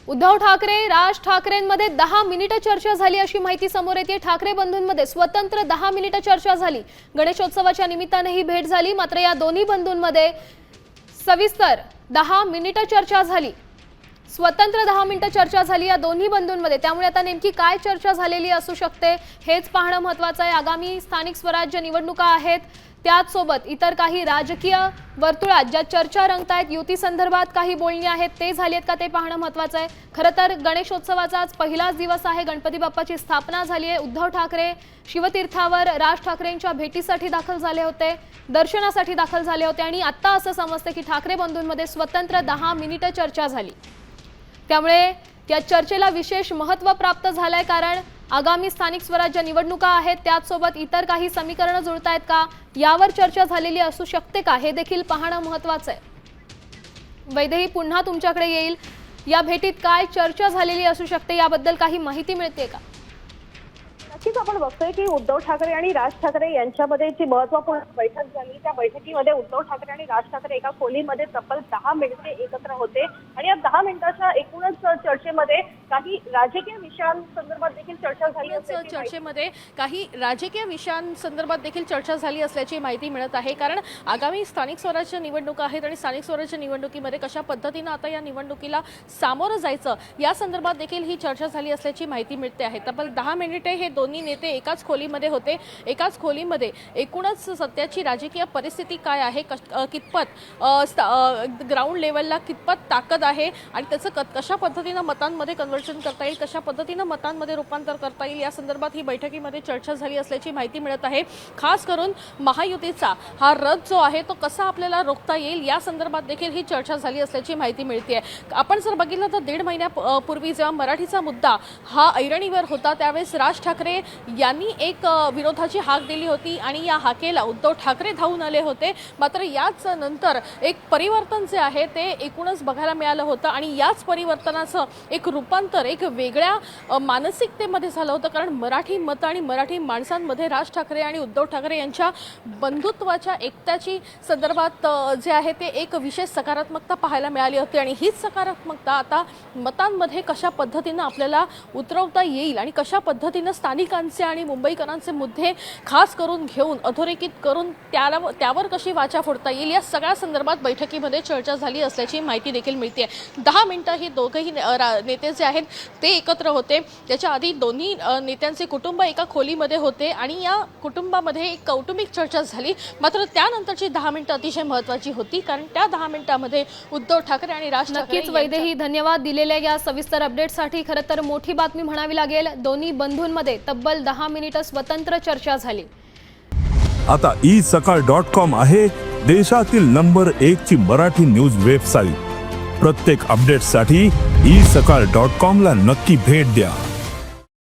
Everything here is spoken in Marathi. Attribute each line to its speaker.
Speaker 1: उद्धव ठाकरे राज ठाकरेंमध्ये 10 मिनिटं चर्चा झाली अशी माहिती समोर येते। ठाकरे बंधूंमध्ये स्वतंत्र 10 मिनिटं चर्चा झाली। गणेशोत्सवाच्या निमित्ताने ही भेट झाली, मात्र या दोन्ही बंधूंमध्ये सविस्तर 10 मिनिटं चर्चा झाली। स्वतंत्र 10 मिनिटं चर्चा झाली या दोन्ही बंधूंमध्ये। त्यामुळे आता नेमकी काय चर्चा झालेली असू शकते हेच पाहणं महत्त्वाचं आहे। आगामी स्थानिक स्वराज्य निवडणुका आहेत, त्याच सोबत इतर काही राजकीय वर्तुळात ज्या चर्चा रंगतायत, युती संदर्भात काही बोलणी आहेत ते झालीत का ते पाहणं महत्त्वाचं आहे। खरं तर गणेशोत्सवाचा आज पहिलाच दिवस आहे, गणपती बाप्पाची स्थापना झाली आहे। उद्धव ठाकरे शिवतीर्थावर राज ठाकरेंच्या भेटीसाठी दाखल झाले होते, दर्शनासाठी दाखल झाले होते आणि आता असं समजतं की ठाकरे बंधूंमध्ये स्वतंत्र 10 मिनिटं चर्चा झाली। त्यामुळे त्या चर्चेला विशेष महत्त्व प्राप्त झालंय, कारण आगामी स्थानिक स्वराज्य निवडणुका आहेत, त्याच सोबत इतर काही समीकरणं जुळतायत का यावर चर्चा झालेली असू शकते का हे देखील पाहणं महत्त्वाचं आहे। वैदेही पुन्हा तुमच्याकडे येईल, या भेटीत काय चर्चा झालेली असू शकते याबद्दल काही माहिती मिळते का?
Speaker 2: नक्कीच आपण बघतोय की उद्धव ठाकरे आणि राज ठाकरे यांच्यामध्ये जी महत्त्वपूर्ण बैठक झाली, त्या बैठकीमध्ये उद्धव ठाकरे आणि राज ठाकरे एका खोलीमध्ये तब्बल 10 मिनिटे एकत्र होते आणि या 10 मिनिटाच्या एकूणच चर्चेमध्ये काही राजकीय विषयांसंदर्भात देखील चर्चा झाली असल्याची
Speaker 3: चर्चेमध्ये काही राजकीय विषयांसंदर्भात देखील चर्चा झाली असल्याची माहिती मिळत आहे। कारण आगामी स्थानिक स्वराज्य निवडणुका आहेत आणि स्थानिक स्वराज्य निवडणुकीमध्ये कशा पद्धतीने आता या निवडणुकीला सामोरं जायचं या संदर्भात देखील ही चर्चा झाली असल्याची माहिती मिळते आहे। तब्बल 10 मिनिटे हे दोन्ही नेते एकाच खोलीमध्ये होते। एकाच खोलीमध्ये एकूणच सध्याची राजकीय परिस्थिती काय आहे, कितपत ग्राउंड लेवलला कितपत ताकद आहे आणि त्याचं कशा पद्धतीनं मतांमध्ये कन्व्हर्जन करता येईल, कशा पद्धतीनं मतांमध्ये रूपांतर करता येईल या संदर्भात ही बैठकीमध्ये चर्चा झाली असल्याची माहिती मिळत आहे। खास करून महायुतीचा हा रथ जो आहे तो कसा आपल्याला रोखता येईल या संदर्भात देखील ही चर्चा झाली असल्याची माहिती मिळते आहे। आपण जर बघितलं तर 1.5 महिन्यापूर्वी जेव्हा मराठीचा मुद्दा हा ऐरणीवर होता, त्यावेळेस राज ठाकरे यांनी एक विरोधाची हाक दिली होती आणि या हाकेला उद्धव ठाकरे धावून आले होते। मात्र याच नंतर एक परिवर्तन जे आहे ते एकूणच बघायला मिळालं होतं आणि याच परिवर्तनाचं एक रूपांतर एक वेगळ्या मानसिकतेमध्ये झालं होतं। कारण मराठी मत आणि मराठी माणसांमध्ये राज ठाकरे आणि उद्धव ठाकरे यांच्या बंधुत्वाच्या एकताची संदर्भात जे आहे ते एक विशेष सकारात्मकता पाहायला मिळाली होती आणि हीच सकारात्मकता आता मतांमध्ये कशा पद्धतीनं आपल्याला उतरवता येईल आणि कशा पद्धतीनं स्थानिकांचे आणि मुंबईकरांचे मुद्दे खास करून घेऊन अधोरेखित करून त्यावर कशी वाचा फोडता येईल या सगळ्या संदर्भात बैठकीमध्ये चर्चा झाली असल्याची माहिती देखील मिळते। 10 मिनिटं ही दोघंही नेते जे आहेत ते एकत्र होते। त्याच्या आधी दोन्ही नेत्यांचे कुटुंब एका खोलीमध्ये होते आणि या कुटुंबामध्ये एक कौटुंबिक चर्चा झाली। मात्र त्यानंतरची 10 मिनिटं अतिशय महत्त्वाची होती, कारण त्या 10 मिनिटांमध्ये उद्धव ठाकरे आणि राज ठाकरे
Speaker 1: नक्कीच वैदेही धन्यवाद दिलेल्या या सविस्तर अपडेटसाठी। खरं तर मोठी बातमी म्हणावी लागेल, दोन्ही बंधूंमध्ये तब्बल 10 मिनिटं स्वतंत्र चर्चा झाली।
Speaker 4: आता isakal.com आहे देशातील नंबर 1 ची मराठी न्यूज वेबसाईट। प्रत्येक अपडेटसाठी isakal.com ला नक्की भेट द्या।